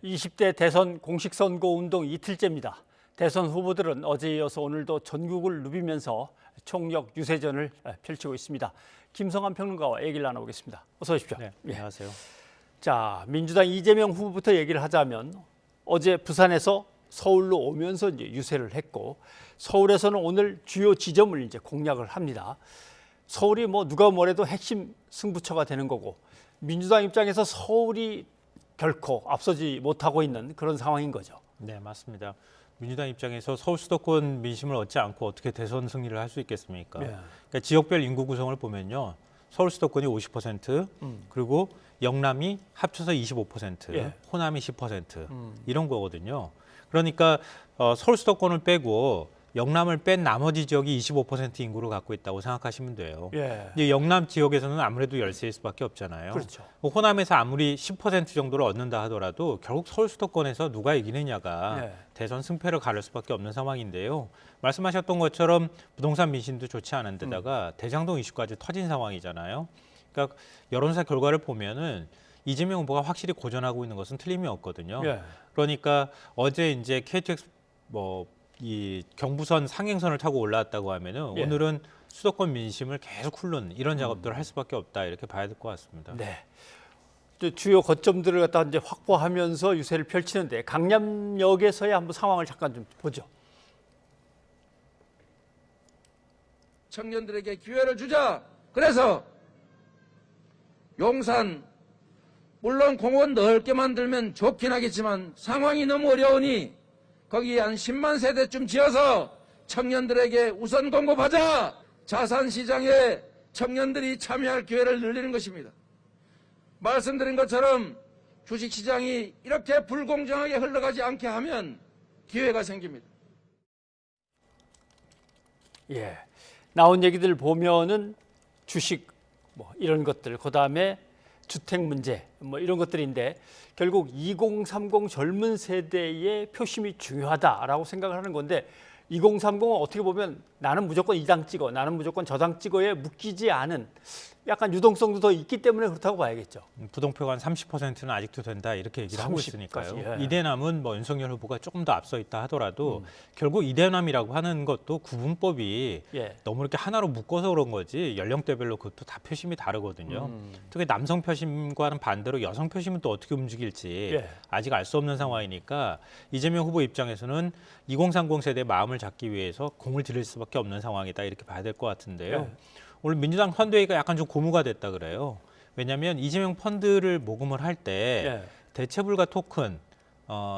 20대 대선 공식선거 운동 이틀째입니다. 대선 후보들은 어제에 이어서 오늘도 전국을 누비면서 총력 유세전을 펼치고 있습니다. 김성환 평론가와 얘기를 나눠보겠습니다. 어서 오십시오. 네, 안녕하세요. 자, 민주당 이재명 후보부터 얘기를 하자면 어제 부산에서 서울로 오면서 이제 유세를 했고 서울에서는 오늘 주요 지점을 이제 공략을 합니다. 서울이 뭐 누가 뭐래도 핵심 승부처가 되는 거고 민주당 입장에서 서울이 결코 앞서지 못하고 있는 그런 상황인 거죠. 네, 맞습니다. 민주당 입장에서 서울 수도권 민심을 얻지 않고 어떻게 대선 승리를 할 수 있겠습니까? 예. 그러니까 지역별 인구 구성을 보면요. 서울 수도권이 50%, 그리고 영남이 합쳐서 25%, 예. 호남이 10% 이런 거거든요. 그러니까 서울 수도권을 빼고 영남을 뺀 나머지 지역이 25% 인구를 갖고 있다고 생각하시면 돼요. 예. 이제 영남 지역에서는 아무래도 열세일 수밖에 없잖아요. 그렇죠. 호남에서 아무리 10% 정도를 얻는다 하더라도 결국 서울 수도권에서 누가 이기느냐가 예. 대선 승패를 가를 수밖에 없는 상황인데요. 말씀하셨던 것처럼 부동산 민심도 좋지 않은 데다가 대장동 이슈까지 터진 상황이잖아요. 그러니까 여론조사 결과를 보면은 이재명 후보가 확실히 고전하고 있는 것은 틀림이 없거든요. 예. 그러니까 어제 이제 KTX 이 경부선 상행선을 타고 올라왔다고 하면은 예. 오늘은 수도권 민심을 계속 훑는 이런 작업들을 할 수밖에 없다 이렇게 봐야 될 것 같습니다. 네. 주요 거점들을 갖다 이제 확보하면서 유세를 펼치는데 강남역에서의 한번 상황을 잠깐 좀 보죠. 청년들에게 기회를 주자. 그래서 용산 물론 공원 넓게 만들면 좋긴 하겠지만 상황이 너무 어려우니 거기 한 10만 세대쯤 지어서 청년들에게 우선 공급하자. 자산시장에 청년들이 참여할 기회를 늘리는 것입니다. 말씀드린 것처럼 주식시장이 이렇게 불공정하게 흘러가지 않게 하면 기회가 생깁니다. 예. 나온 얘기들 보면은 주식 뭐 이런 것들, 그다음에 주택 문제 뭐 이런 것들인데 결국 2030 젊은 세대의 표심이 중요하다라고 생각을 하는 건데 2030은 어떻게 보면 나는 무조건 이 당 찍어, 나는 무조건 저 당 찍어에 묶이지 않은 약간 유동성도 더 있기 때문에 그렇다고 봐야겠죠. 부동표가 한 30%는 아직도 된다 이렇게 얘기를 하고 30까지, 있으니까요. 예. 이대남은 뭐 윤석열 후보가 조금 더 앞서 있다 하더라도 결국 이대남이라고 하는 것도 구분법이 예. 너무 이렇게 하나로 묶어서 그런 거지 연령대별로 그것도 다 표심이 다르거든요. 특히 남성 표심과는 반대로 여성 표심은 또 어떻게 움직일지 예. 아직 알 수 없는 상황이니까 이재명 후보 입장에서는 2030 세대의 마음을 잡기 위해서 공을 들일 수밖에 없는 상황이다 이렇게 봐야 될 것 같은데요. 예. 오늘 민주당 펀드회의가 약간 좀 고무가 됐다 그래요. 왜냐하면 이재명 펀드를 모금을 할 때 예. 대체불가 토큰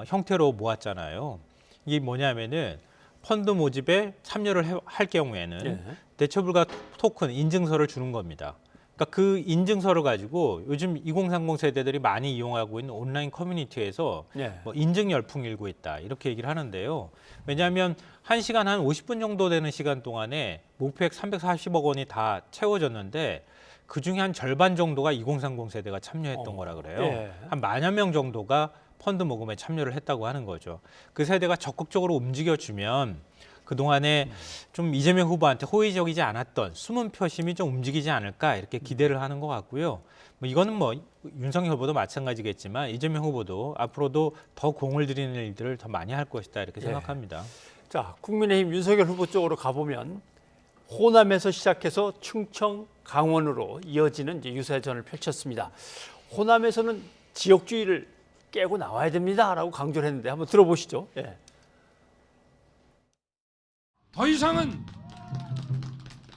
형태로 모았잖아요. 이게 뭐냐면은 펀드 모집에 참여를 할 경우에는 예. 대체불가 토큰 인증서를 주는 겁니다. 그러니까 그 인증서를 가지고 요즘 2030 세대들이 많이 이용하고 있는 온라인 커뮤니티에서 예. 뭐 인증 열풍이 일고 있다 이렇게 얘기를 하는데요. 왜냐하면 1시간 한 50분 정도 되는 시간 동안에 목표액 340억 원이 다 채워졌는데 그중에 한 절반 정도가 2030 세대가 참여했던 거라 그래요. 예. 한 10,000여 명 정도가 펀드 모금에 참여를 했다고 하는 거죠. 그 세대가 적극적으로 움직여주면 그동안에 좀 이재명 후보한테 호의적이지 않았던 숨은 표심이 좀 움직이지 않을까 이렇게 기대를 하는 것 같고요. 뭐 이거는 뭐 윤석열 후보도 마찬가지겠지만 이재명 후보도 앞으로도 더 공을 들이는 일들을 더 많이 할 것이다 이렇게 생각합니다. 자, 국민의힘 윤석열 후보 쪽으로 가보면 호남에서 시작해서 충청, 강원으로 이어지는 이제 유세전을 펼쳤습니다. 호남에서는 지역주의를 깨고 나와야 됩니다라고 강조를 했는데 한번 들어보시죠. 예. 더 이상은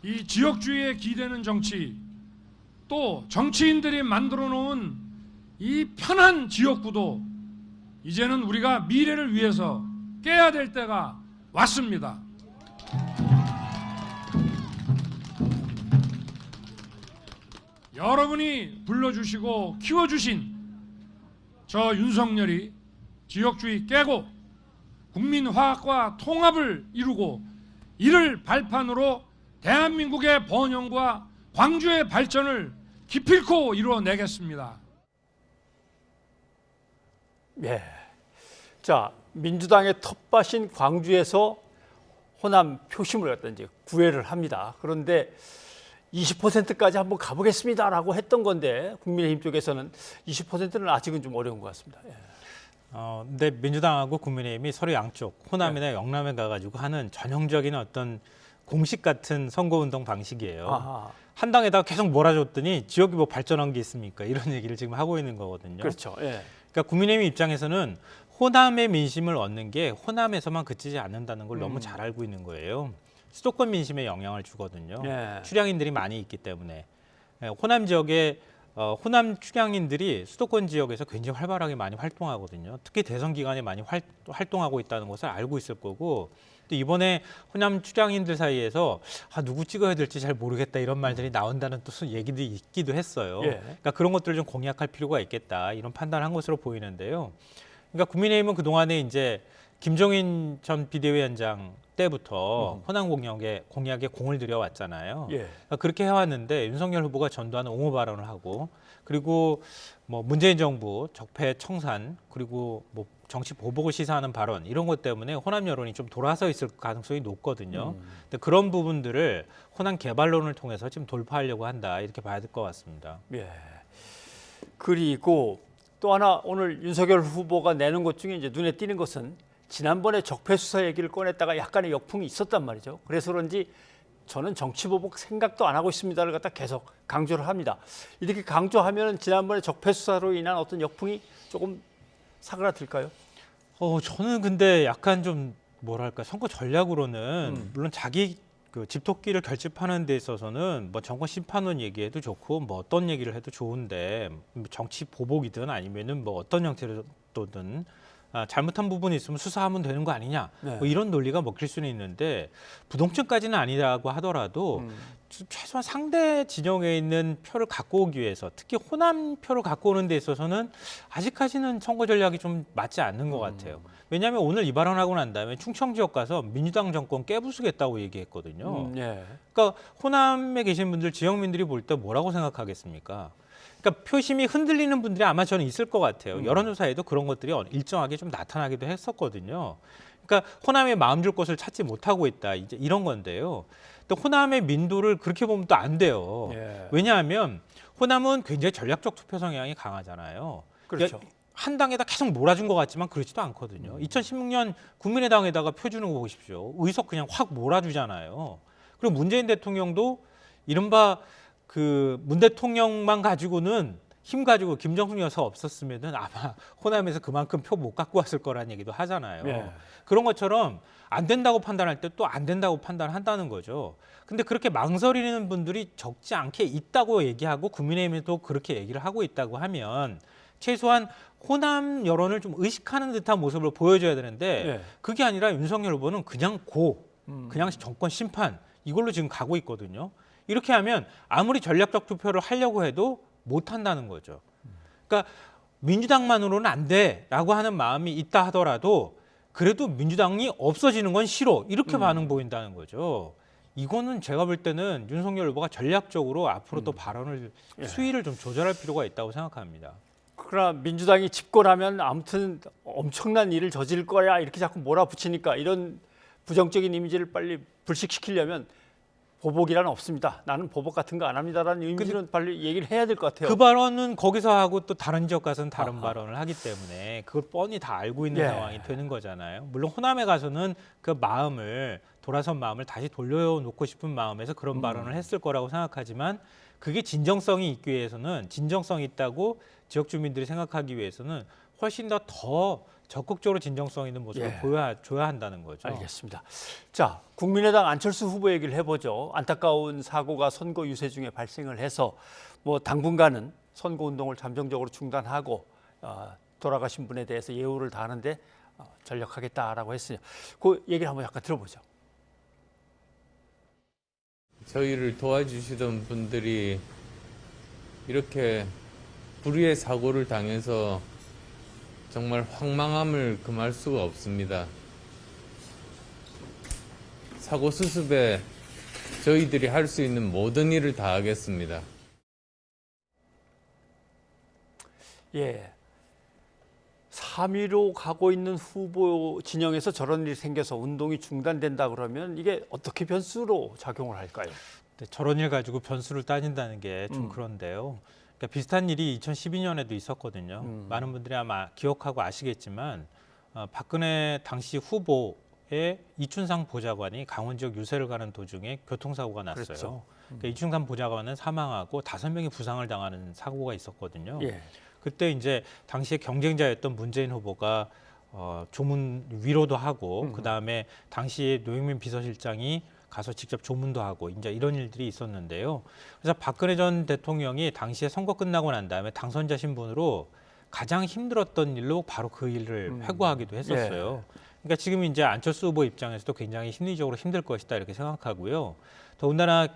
이 지역주의에 기대는 정치, 또 정치인들이 만들어 놓은 이 편한 지역구도 이제는 우리가 미래를 위해서 깨야 될 때가 왔습니다. 여러분이 불러주시고 키워주신 저 윤석열이 지역주의 깨고 국민화합과 통합을 이루고 이를 발판으로 대한민국의 번영과 광주의 발전을 기필코 이루어내겠습니다. 예. 자, 민주당의 텃밭인 광주에서 호남 표심을 갖다 이제 구애를 합니다. 그런데 20%까지 한번 가보겠습니다라고 했던 건데 국민의힘 쪽에서는 20%는 아직은 좀 어려운 것 같습니다. 예. 근데 민주당하고 국민의힘이 서로 양쪽 호남이나 영남에 가가지고 하는 전형적인 어떤 공식 같은 선거운동 방식이에요. 아하. 한 당에다가 계속 몰아줬더니 지역이 뭐 발전한 게 있습니까? 이런 얘기를 지금 하고 있는 거거든요. 그렇죠. 예. 그러니까 국민의힘 입장에서는 호남의 민심을 얻는 게 호남에서만 그치지 않는다는 걸 너무 잘 알고 있는 거예요. 수도권 민심에 영향을 주거든요. 예. 출향인들이 많이 있기 때문에 호남 지역에 호남 출향인들이 수도권 지역에서 굉장히 활발하게 많이 활동하거든요. 특히 대선 기간에 많이 활동하고 있다는 것을 알고 있을 거고 또 이번에 호남 출향인들 사이에서 누구 찍어야 될지 잘 모르겠다 이런 말들이 나온다는 또 얘기도 있기도 했어요. 예. 그러니까 그런 것들을 좀 공략할 필요가 있겠다 이런 판단을 한 것으로 보이는데요. 그러니까 국민의힘은 그동안에 이제 김종인 전 비대위원장 때부터 호남 공약에 공을 들여왔잖아요. 예. 그러니까 그렇게 해왔는데 윤석열 후보가 전두환은 옹호 발언을 하고 그리고 뭐 문재인 정부 적폐 청산 그리고 뭐 정치 보복을 시사하는 발언 이런 것 때문에 호남 여론이 좀 돌아서 있을 가능성이 높거든요. 근데 그런 부분들을 호남 개발론을 통해서 지금 돌파하려고 한다 이렇게 봐야 될 것 같습니다. 예. 그리고 또 하나 오늘 윤석열 후보가 내는 것 중에 이제 눈에 띄는 것은 지난번에 적폐 수사 얘기를 꺼냈다가 약간의 역풍이 있었단 말이죠. 그래서 그런지 저는 정치보복 생각도 안 하고 있습니다를 갖다 계속 강조를 합니다. 이렇게 강조하면 지난번에 적폐 수사로 인한 어떤 역풍이 조금 사그라들까요? 저는 근데 약간 좀 뭐랄까 선거 전략으로는 물론 자기 그 집토끼를 결집하는 데 있어서는 뭐 정권 심판론 얘기해도 좋고 뭐 어떤 얘기를 해도 좋은데 정치 보복이든 아니면은 뭐 어떤 형태로든 잘못한 부분이 있으면 수사하면 되는 거 아니냐 네. 뭐 이런 논리가 먹힐 수는 있는데 부동층까지는 아니라고 하더라도 최소한 상대 진영에 있는 표를 갖고 오기 위해서 특히 호남 표를 갖고 오는 데 있어서는 아직까지는 선거 전략이 좀 맞지 않는 것 같아요. 왜냐하면 오늘 이 발언하고 난 다음에 충청 지역 가서 민주당 정권 깨부수겠다고 얘기했거든요. 예. 그러니까 호남에 계신 분들 지역민들이 볼 때 뭐라고 생각하겠습니까? 그러니까 표심이 흔들리는 분들이 아마 저는 있을 것 같아요. 여론조사에도 그런 것들이 일정하게 좀 나타나기도 했었거든요. 그러니까 호남의 마음 줄 곳을 찾지 못하고 있다. 이제 이런 건데요. 또 호남의 민도를 그렇게 보면 또 안 돼요. 예. 왜냐하면 호남은 굉장히 전략적 투표 성향이 강하잖아요. 그렇죠. 그러니까 한 당에다 계속 몰아준 것 같지만 그렇지도 않거든요. 2016년 국민의당에다가 표 주는 거 보십시오. 의석 그냥 확 몰아주잖아요. 그리고 문재인 대통령도 이른바 그 문 대통령만 가지고는 힘 가지고 김정숙 여사 없었으면은 아마 호남에서 그만큼 표 못 갖고 왔을 거라는 얘기도 하잖아요. 예. 그런 것처럼 안 된다고 판단할 때 또 안 된다고 판단한다는 거죠. 근데 그렇게 망설이는 분들이 적지 않게 있다고 얘기하고 국민의힘에도 그렇게 얘기를 하고 있다고 하면 최소한 호남 여론을 좀 의식하는 듯한 모습을 보여줘야 되는데 예. 그게 아니라 윤석열 후보는 그냥 그냥 정권 심판 이걸로 지금 가고 있거든요. 이렇게 하면 아무리 전략적 투표를 하려고 해도 못 한다는 거죠. 그러니까 민주당만으로는 안 돼라고 하는 마음이 있다 하더라도 그래도 민주당이 없어지는 건 싫어 이렇게 반응 보인다는 거죠. 이거는 제가 볼 때는 윤석열 후보가 전략적으로 앞으로 또 발언을 수위를 좀 조절할 필요가 있다고 생각합니다. 그러나 민주당이 집권하면 아무튼 엄청난 일을 저질 거야 이렇게 자꾸 몰아붙이니까 이런 부정적인 이미지를 빨리 불식시키려면 보복이란 없습니다. 나는 보복 같은 거 안 합니다라는 의미는 빨리 얘기를 해야 될 것 같아요. 그 발언은 거기서 하고 또 다른 지역 가서는 다른 발언을 하기 때문에 그걸 뻔히 다 알고 있는 예. 상황이 되는 거잖아요. 물론 호남에 가서는 그 마음을 돌아선 마음을 다시 돌려놓고 싶은 마음에서 그런 발언을 했을 거라고 생각하지만 그게 진정성이 있기 위해서는 진정성이 있다고 지역 주민들이 생각하기 위해서는 훨씬 더 적극적으로 진정성 있는 모습을 예. 보여줘야 한다는 거죠. 알겠습니다. 자, 국민의당 안철수 후보 얘기를 해보죠. 안타까운 사고가 선거 유세 중에 발생을 해서 뭐 당분간은 선거 운동을 잠정적으로 중단하고 돌아가신 분에 대해서 예우를 다하는데 전력하겠다라고 했으니 그 얘기를 한번 약간 들어보죠. 저희를 도와주시던 분들이 이렇게 불의의 사고를 당해서 정말 황망함을 금할 수가 없습니다. 사고 수습에 저희들이 할 수 있는 모든 일을 다하겠습니다. 예. 3위로 가고 있는 후보 진영에서 저런 일이 생겨서 운동이 중단된다 그러면 이게 어떻게 변수로 작용을 할까요? 네, 저런 일 가지고 변수를 따진다는 게 좀 그런데요. 그러니까 비슷한 일이 2012년에도 있었거든요. 많은 분들이 아마 기억하고 아시겠지만 박근혜 당시 후보의 이춘상 보좌관이 강원 지역 유세를 가는 도중에 교통사고가 났어요. 그렇죠. 그러니까 이춘상 보좌관은 사망하고 5명이 부상을 당하는 사고가 있었거든요. 예. 그때 이제 당시에 경쟁자였던 문재인 후보가 조문 위로도 하고 그다음에 당시에 노영민 비서실장이 가서 직접 조문도 하고 이제 이런 일들이 있었는데요. 그래서 박근혜 전 대통령이 당시에 선거 끝나고 난 다음에 당선자 신분으로 가장 힘들었던 일로 바로 그 일을 회고하기도 했었어요. 그러니까 지금 이제 안철수 후보 입장에서도 굉장히 심리적으로 힘들 것이다 이렇게 생각하고요. 더군다나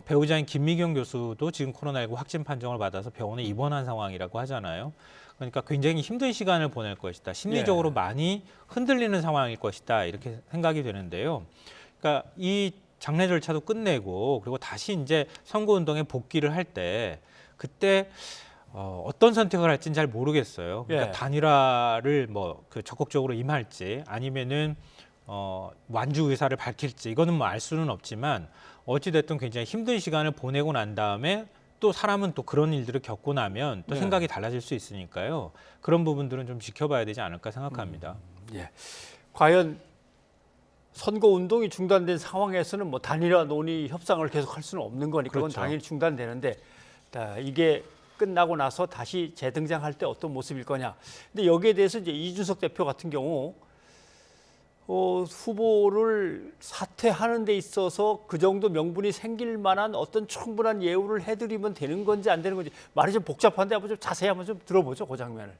배우자인 김미경 교수도 지금 코로나19 확진 판정을 받아서 병원에 입원한 상황이라고 하잖아요. 그러니까 굉장히 힘든 시간을 보낼 것이다. 심리적으로 많이 흔들리는 상황일 것이다. 이렇게 생각이 되는데요. 그러니까 이 장례 절차도 끝내고 그리고 다시 이제 선거운동에 복귀를 할 때 그때 어떤 선택을 할지는 잘 모르겠어요. 그러니까 단일화를 적극적으로 임할지 아니면은 완주 의사를 밝힐지 이거는 뭐 알 수는 없지만 어찌 됐든 굉장히 힘든 시간을 보내고 난 다음에 또 사람은 또 그런 일들을 겪고 나면 또 생각이 달라질 수 있으니까요. 그런 부분들은 좀 지켜봐야 되지 않을까 생각합니다. 예. 과연 선거 운동이 중단된 상황에서는 뭐 단일화 논의 협상을 계속할 수는 없는 거니까 그건 그렇죠. 당연히 중단되는데 이게 끝나고 나서 다시 재등장할 때 어떤 모습일 거냐. 근데 여기에 대해서 이제 이준석 대표 같은 경우 후보를 사퇴하는 데 있어서 그 정도 명분이 생길 만한 어떤 충분한 예우를 해드리면 되는 건지 안 되는 건지 말이 좀 복잡한데 한번 좀 자세히 한번 좀 들어보죠, 그 장면을.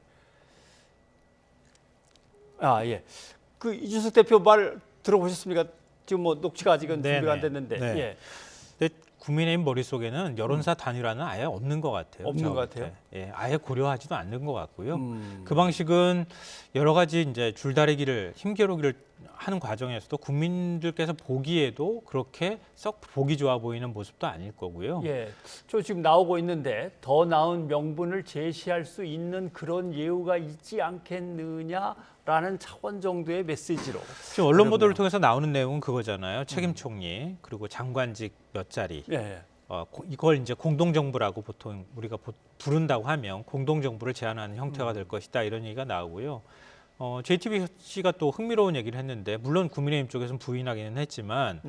예. 그 이준석 대표 말 들어보셨습니까? 지금 뭐 녹취가 아직은 준비가 안 됐는데. 네. 예. 근데 국민의힘 머릿속에는 여론사 단일화는 아예 없는 것 같아요. 없는 것 같아요? 예, 아예 고려하지도 않는 것 같고요. 그 방식은 여러 가지 이제 줄다리기를 힘겨루기를 하는 과정에서도 국민들께서 보기에도 그렇게 썩 보기 좋아 보이는 모습도 아닐 거고요. 예, 저 지금 나오고 있는데 더 나은 명분을 제시할 수 있는 그런 예우가 있지 않겠느냐라는 차원 정도의 메시지로. 지금 언론 보도를 통해서 나오는 내용은 그거잖아요. 책임 총리 그리고 장관직 몇 자리. 예. 이걸 이제 공동정부라고 보통 우리가 부른다고 하면 공동정부를 제안하는 형태가 될 것이다 이런 얘기가 나오고요. JTBC가 또 흥미로운 얘기를 했는데 물론 국민의힘 쪽에서는 부인하기는 했지만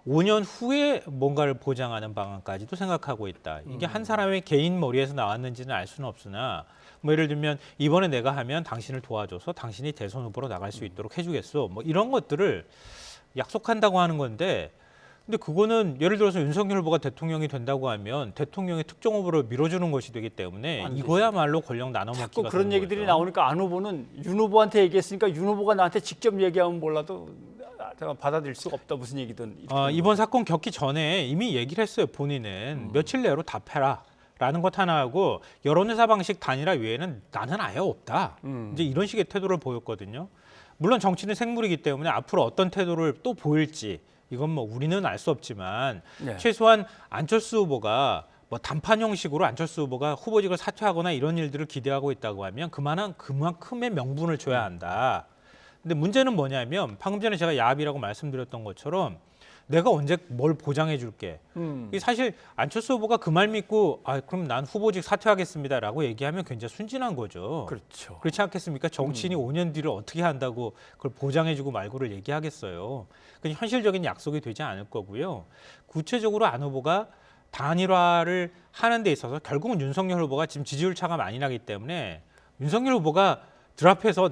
5년 후에 뭔가를 보장하는 방안까지도 생각하고 있다. 이게 한 사람의 개인 머리에서 나왔는지는 알 수는 없으나 뭐 예를 들면 이번에 내가 하면 당신을 도와줘서 당신이 대선 후보로 나갈 수 있도록 해주겠어. 뭐 이런 것들을 약속한다고 하는 건데 근데 그거는 예를 들어서 윤석열 후보가 대통령이 된다고 하면 대통령의 특정 후보를 밀어주는 것이 되기 때문에 이거야말로 권력 나눠먹기가 자꾸 그런 되는 얘기들이 거죠. 나오니까 안 후보는 윤 후보한테 얘기했으니까 윤 후보가 나한테 직접 얘기하면 몰라도 제가 받아들일 수가 없다 무슨 얘기든. 이번 사건 겪기 전에 이미 얘기를 했어요. 본인은 며칠 내로 답해라. 라는 것 하나 하고 여론조사 방식 단일화 외에는 나는 아예 없다. 이제 이런 식의 태도를 보였거든요. 물론 정치는 생물이기 때문에 앞으로 어떤 태도를 또 보일지 이건 뭐 우리는 알 수 없지만 최소한 안철수 후보가 뭐 단판 형식으로 안철수 후보가 후보직을 사퇴하거나 이런 일들을 기대하고 있다고 하면 그만큼의 명분을 줘야 한다. 근데 문제는 뭐냐면 방금 전에 제가 야합이라고 말씀드렸던 것처럼 내가 언제 뭘 보장해 줄게. 이게 사실 안철수 후보가 그 말 믿고 그럼 난 후보직 사퇴하겠습니다라고 얘기하면 굉장히 순진한 거죠. 그렇죠. 그렇지 않겠습니까? 정치인이 5년 뒤를 어떻게 한다고 그걸 보장해 주고 말고를 얘기하겠어요. 그건 현실적인 약속이 되지 않을 거고요. 구체적으로 안 후보가 단일화를 하는 데 있어서 결국은 윤석열 후보가 지금 지지율 차가 많이 나기 때문에 윤석열 후보가 드랍해서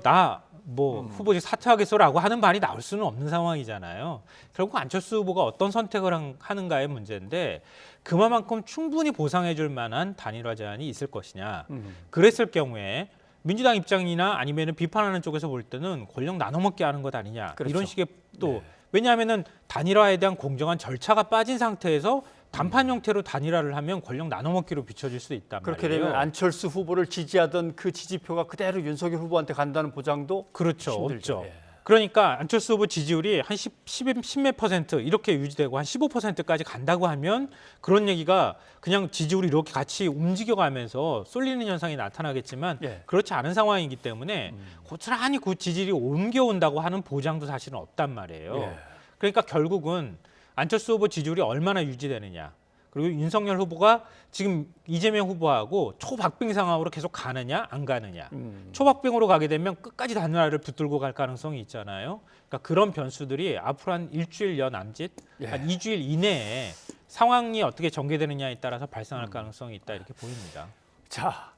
후보직 사퇴하겠어라고 하는 말이 나올 수는 없는 상황이잖아요. 결국 안철수 후보가 어떤 선택을 하는가의 문제인데 그만큼 충분히 보상해 줄 만한 단일화 제안이 있을 것이냐. 그랬을 경우에 민주당 입장이나 아니면 비판하는 쪽에서 볼 때는 권력 나눠먹게 하는 것 아니냐. 그렇죠. 이런 식의 또 왜냐하면은 단일화에 대한 공정한 절차가 빠진 상태에서 단판 형태로 단일화를 하면 권력 나눠먹기로 비춰질 수도 있단 그렇게 말이에요. 되면 안철수 후보를 지지하던 그 지지표가 그대로 윤석열 후보한테 간다는 보장도 그렇죠. 힘들죠. 없죠. 예. 그러니까 안철수 후보 지지율이 한 10몇 퍼센트 이렇게 유지되고 한 15%까지 간다고 하면 그런 얘기가 그냥 지지율이 이렇게 같이 움직여가면서 쏠리는 현상이 나타나겠지만 그렇지 않은 상황이기 때문에 고스란히 그 지지율이 옮겨온다고 하는 보장도 사실은 없단 말이에요. 그러니까 결국은 안철수 후보 지지율이 얼마나 유지되느냐. 그리고 윤석열 후보가 지금 이재명 후보하고 초박빙 상황으로 계속 가느냐 안 가느냐. 초박빙으로 가게 되면 끝까지 단일화를 붙들고 갈 가능성이 있잖아요. 그러니까 그런 변수들이 앞으로 한 일주일여 남짓, 한 2주일 이내에 상황이 어떻게 전개되느냐에 따라서 발생할 가능성이 있다 이렇게 보입니다. 자,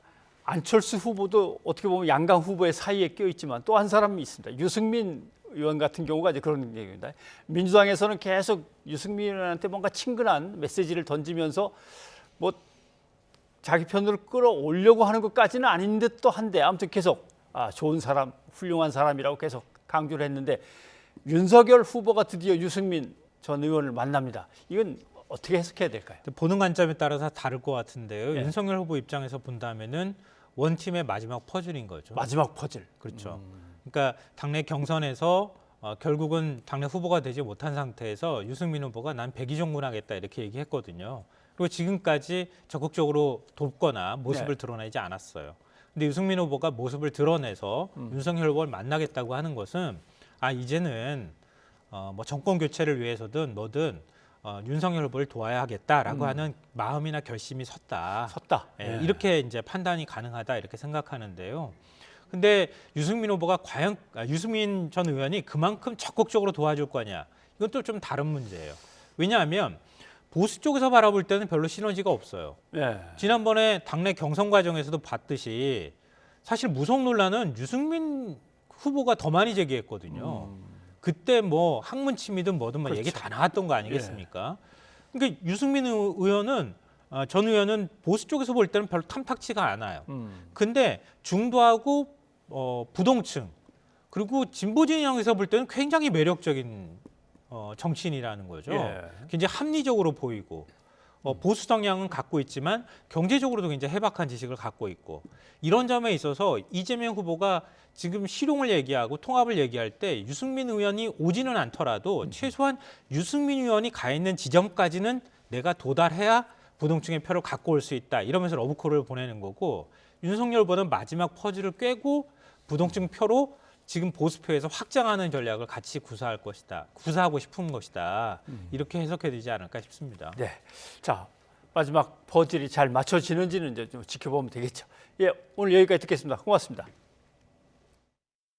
안철수 후보도 어떻게 보면 양강 후보의 사이에 껴 있지만 또 한 사람이 있습니다. 유승민 의원 같은 경우가 이제 그런 얘기입니다. 민주당에서는 계속 유승민 의원한테 뭔가 친근한 메시지를 던지면서 뭐 자기 편으로 끌어오려고 하는 것까지는 아닌 듯도 한데 아무튼 계속 좋은 사람, 훌륭한 사람이라고 계속 강조를 했는데 윤석열 후보가 드디어 유승민 전 의원을 만납니다. 이건 어떻게 해석해야 될까요? 보는 관점에 따라서 다를 것 같은데요. 윤석열 후보 입장에서 본다면은 원팀의 마지막 퍼즐인 거죠. 마지막 퍼즐. 그렇죠. 그러니까 당내 경선에서 결국은 당내 후보가 되지 못한 상태에서 유승민 후보가 난 백의종군하겠다 이렇게 얘기했거든요. 그리고 지금까지 적극적으로 돕거나 모습을 드러내지 않았어요. 근데 유승민 후보가 모습을 드러내서 윤석열 후보를 만나겠다고 하는 것은 이제는 뭐 정권 교체를 위해서든 뭐든 윤석열 후보를 도와야 하겠다라고 하는 마음이나 결심이 섰다. 예, 이렇게 이제 판단이 가능하다 이렇게 생각하는데요. 근데 유승민 후보가 과연 유승민 전 의원이 그만큼 적극적으로 도와줄 거냐? 이건 또 좀 다른 문제예요. 왜냐하면 보수 쪽에서 바라볼 때는 별로 시너지가 없어요. 지난번에 당내 경선 과정에서도 봤듯이 사실 무속 논란은 유승민 후보가 더 많이 제기했거든요. 그때 뭐 학문 침이든 뭐든 뭐 얘기 다 나왔던 거 아니겠습니까? 그러니까 유승민 의원은 전 의원은 보수 쪽에서 볼 때는 별로 탐탁치가 않아요. 근데 중도하고 부동층 그리고 진보 진영에서 볼 때는 굉장히 매력적인 정치인이라는 거죠. 굉장히 합리적으로 보이고 보수 성향은 갖고 있지만 경제적으로도 굉장히 해박한 지식을 갖고 있고 이런 점에 있어서 이재명 후보가 지금 실용을 얘기하고 통합을 얘기할 때 유승민 의원이 오지는 않더라도 최소한 유승민 의원이 가 있는 지점까지는 내가 도달해야 부동층의 표를 갖고 올 수 있다 이러면서 러브콜을 보내는 거고 윤석열 후보는 마지막 퍼즐을 꿰고 부동층 표로 지금 보수표에서 확장하는 전략을 같이 구사하고 싶은 것이다. 이렇게 해석해야 되지 않을까 싶습니다. 네. 자, 마지막 퍼즐이 잘 맞춰지는지는 이제 좀 지켜보면 되겠죠. 예, 오늘 여기까지 듣겠습니다. 고맙습니다.